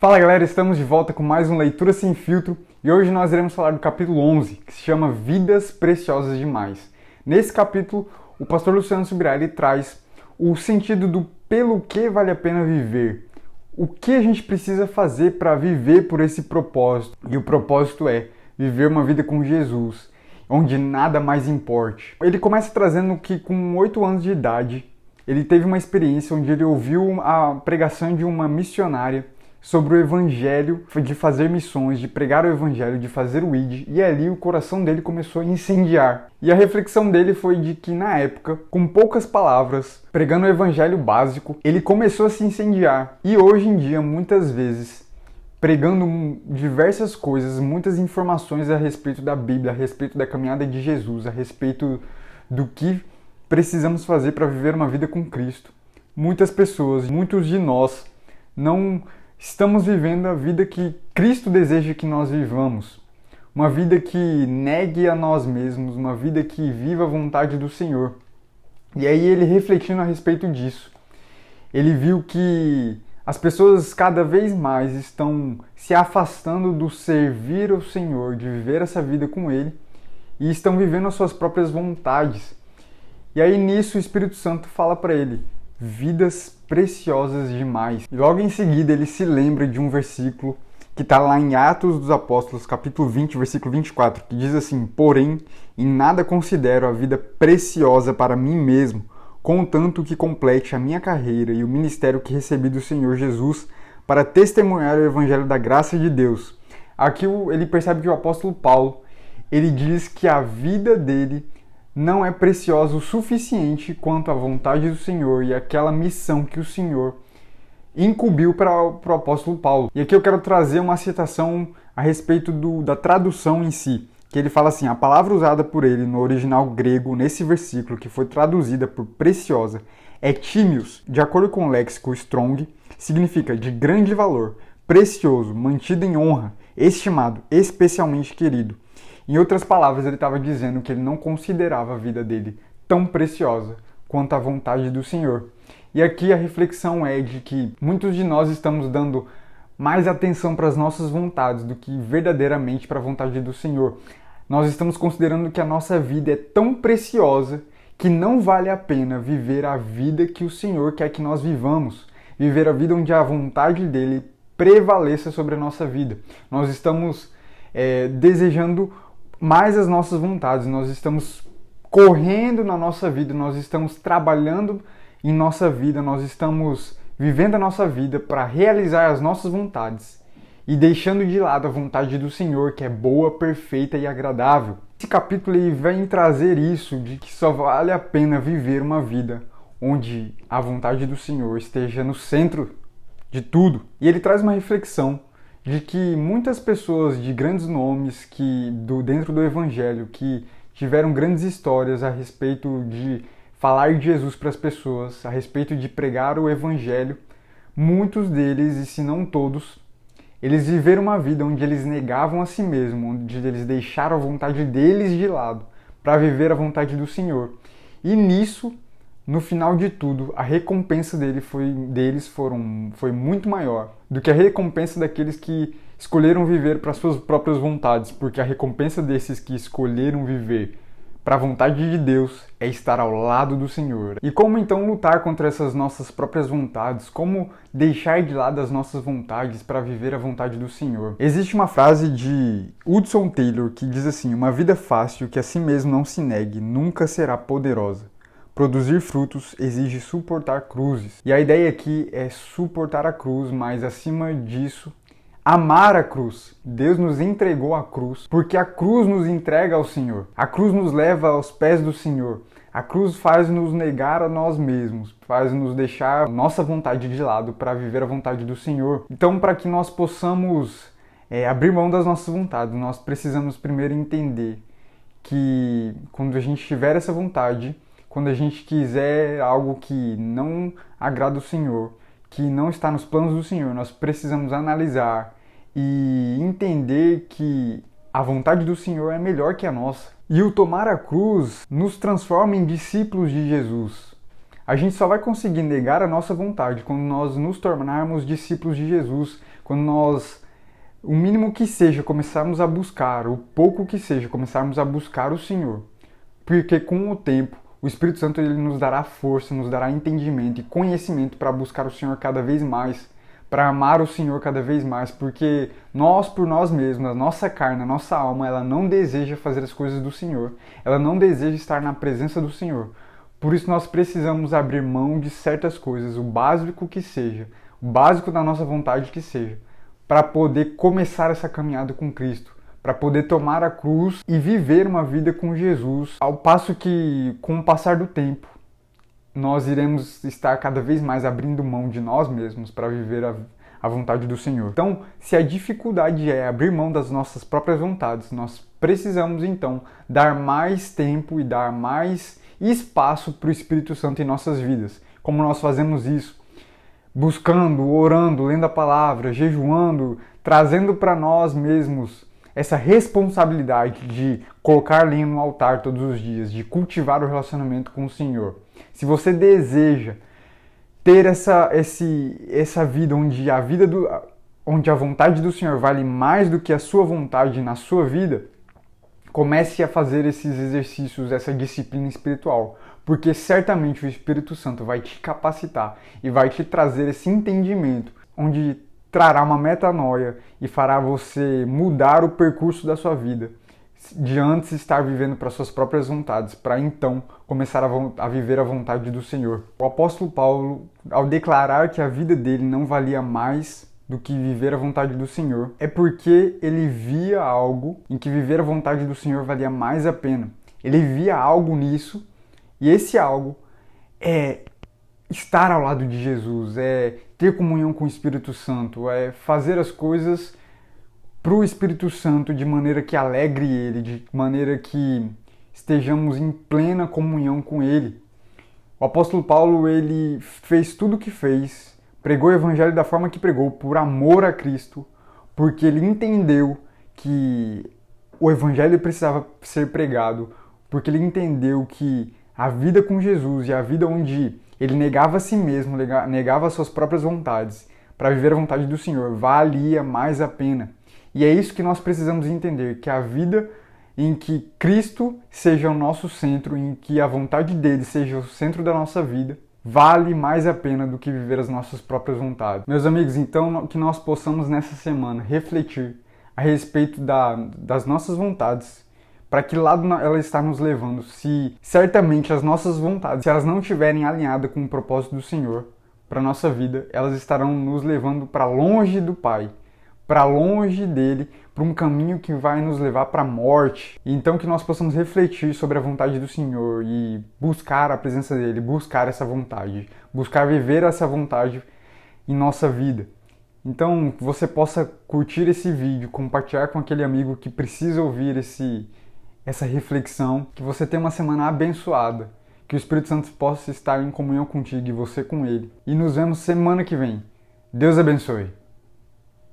Fala galera, estamos de volta com mais um Leitura Sem Filtro e hoje nós iremos falar do capítulo 11, que se chama Vidas Preciosas Demais. Nesse capítulo, o pastor Luciano Subirá traz o sentido do pelo que vale a pena viver. O que a gente precisa fazer para viver por esse propósito? E o propósito é viver uma vida com Jesus, onde nada mais importe. Ele começa trazendo que com 8 anos de idade, ele teve uma experiência onde ele ouviu a pregação de uma missionária sobre o evangelho, de fazer missões, de pregar o evangelho, de fazer o ID, e ali o coração dele começou a incendiar. E a reflexão dele foi de que na época, com poucas palavras, pregando o evangelho básico, ele começou a se incendiar. E hoje em dia, muitas vezes, pregando diversas coisas, muitas informações a respeito da Bíblia, a respeito da caminhada de Jesus, a respeito do que precisamos fazer para viver uma vida com Cristo. Muitas pessoas, muitos de nós, não estamos vivendo a vida que Cristo deseja que nós vivamos. Uma vida que negue a nós mesmos, uma vida que viva a vontade do Senhor. E aí ele refletindo a respeito disso, ele viu que as pessoas cada vez mais estão se afastando do servir ao Senhor, de viver essa vida com Ele, e estão vivendo as suas próprias vontades. E aí nisso o Espírito Santo fala para ele: vidas preciosas demais. E logo em seguida ele se lembra de um versículo que está lá em Atos dos Apóstolos, capítulo 20, versículo 24, que diz assim: porém, em nada considero a vida preciosa para mim mesmo, contanto que complete a minha carreira e o ministério que recebi do Senhor Jesus para testemunhar o evangelho da graça de Deus. Aqui ele percebe que o apóstolo Paulo, ele diz que a vida dele não é preciosa o suficiente quanto a vontade do Senhor e aquela missão que o Senhor incumbiu para o apóstolo Paulo. E aqui eu quero trazer uma citação a respeito da tradução em si, que ele fala assim: a palavra usada por ele no original grego, nesse versículo, que foi traduzida por preciosa, é tímios. De acordo com o léxico Strong, significa de grande valor, precioso, mantido em honra, estimado, especialmente querido. Em outras palavras, ele estava dizendo que ele não considerava a vida dele tão preciosa quanto a vontade do Senhor. E aqui a reflexão é de que muitos de nós estamos dando mais atenção para as nossas vontades do que verdadeiramente para a vontade do Senhor. Nós estamos considerando que a nossa vida é tão preciosa que não vale a pena viver a vida que o Senhor quer que nós vivamos. Viver a vida onde a vontade dele prevaleça sobre a nossa vida. Nós estamos desejando mais as nossas vontades, nós estamos correndo na nossa vida, nós estamos trabalhando em nossa vida, nós estamos vivendo a nossa vida para realizar as nossas vontades e deixando de lado a vontade do Senhor, que é boa, perfeita e agradável. Esse capítulo ele vem trazer isso, de que só vale a pena viver uma vida onde a vontade do Senhor esteja no centro de tudo. E ele traz uma reflexão de que muitas pessoas de grandes nomes dentro do Evangelho, que tiveram grandes histórias a respeito de falar de Jesus para as pessoas, a respeito de pregar o Evangelho, muitos deles, e se não todos, eles viveram uma vida onde eles negavam a si mesmos, onde eles deixaram a vontade deles de lado para viver a vontade do Senhor. E nisso, no final de tudo, a recompensa deles foi muito maior do que a recompensa daqueles que escolheram viver para suas próprias vontades, porque a recompensa desses que escolheram viver para a vontade de Deus é estar ao lado do Senhor. E como então lutar contra essas nossas próprias vontades? Como deixar de lado as nossas vontades para viver a vontade do Senhor? Existe uma frase de Hudson Taylor que diz assim: uma vida fácil que a si mesmo não se negue nunca será poderosa. Produzir frutos exige suportar cruzes. E a ideia aqui é suportar a cruz, mas acima disso, amar a cruz. Deus nos entregou a cruz, porque a cruz nos entrega ao Senhor. A cruz nos leva aos pés do Senhor. A cruz faz-nos negar a nós mesmos, faz-nos deixar a nossa vontade de lado para viver a vontade do Senhor. Então, para que nós possamos abrir mão das nossas vontades, nós precisamos primeiro entender que quando a gente tiver essa vontade, quando a gente quiser algo que não agrada o Senhor, que não está nos planos do Senhor, nós precisamos analisar e entender que a vontade do Senhor é melhor que a nossa. E o tomar a cruz nos transforma em discípulos de Jesus. A gente só vai conseguir negar a nossa vontade quando nós nos tornarmos discípulos de Jesus, quando nós, o mínimo que seja, começarmos a buscar, o pouco que seja, começarmos a buscar o Senhor. Porque com o tempo, o Espírito Santo ele nos dará força, nos dará entendimento e conhecimento para buscar o Senhor cada vez mais, para amar o Senhor cada vez mais, porque nós, por nós mesmos, a nossa carne, a nossa alma, ela não deseja fazer as coisas do Senhor, ela não deseja estar na presença do Senhor. Por isso nós precisamos abrir mão de certas coisas, o básico que seja, o básico da nossa vontade que seja, para poder começar essa caminhada com Cristo, para poder tomar a cruz e viver uma vida com Jesus, ao passo que, com o passar do tempo, nós iremos estar cada vez mais abrindo mão de nós mesmos para viver a vontade do Senhor. Então, se a dificuldade é abrir mão das nossas próprias vontades, nós precisamos então dar mais tempo e dar mais espaço para o Espírito Santo em nossas vidas. Como nós fazemos isso? Buscando, orando, lendo a palavra, jejuando, trazendo para nós mesmos essa responsabilidade de colocar lenha no altar todos os dias, de cultivar o relacionamento com o Senhor. Se você deseja ter essa vida onde a vontade do Senhor vale mais do que a sua vontade na sua vida, comece a fazer esses exercícios, essa disciplina espiritual, porque certamente o Espírito Santo vai te capacitar e vai te trazer esse entendimento, onde trará uma metanoia e fará você mudar o percurso da sua vida, de antes estar vivendo para suas próprias vontades, para então começar a viver a vontade do Senhor. O apóstolo Paulo, ao declarar que a vida dele não valia mais do que viver a vontade do Senhor, é porque ele via algo em que viver a vontade do Senhor valia mais a pena. Ele via algo nisso, e esse algo é estar ao lado de Jesus, é ter comunhão com o Espírito Santo, é fazer as coisas para o Espírito Santo de maneira que alegre Ele, de maneira que estejamos em plena comunhão com Ele. O apóstolo Paulo, ele fez tudo o que fez, pregou o Evangelho da forma que pregou, por amor a Cristo, porque ele entendeu que o Evangelho precisava ser pregado, porque ele entendeu que a vida com Jesus e a vida onde ele negava a si mesmo, negava as suas próprias vontades, para viver a vontade do Senhor, valia mais a pena. E é isso que nós precisamos entender, que a vida em que Cristo seja o nosso centro, em que a vontade dele seja o centro da nossa vida, vale mais a pena do que viver as nossas próprias vontades. Meus amigos, então que nós possamos nessa semana refletir a respeito das nossas vontades, para que lado ela está nos levando, se certamente as nossas vontades, se elas não estiverem alinhadas com o propósito do Senhor para a nossa vida, elas estarão nos levando para longe do Pai, para longe dele, para um caminho que vai nos levar para a morte. Então que nós possamos refletir sobre a vontade do Senhor e buscar a presença dele, buscar essa vontade, buscar viver essa vontade em nossa vida. Então que você possa curtir esse vídeo, compartilhar com aquele amigo que precisa ouvir essa reflexão, que você tenha uma semana abençoada, que o Espírito Santo possa estar em comunhão contigo e você com ele. E nos vemos semana que vem. Deus abençoe.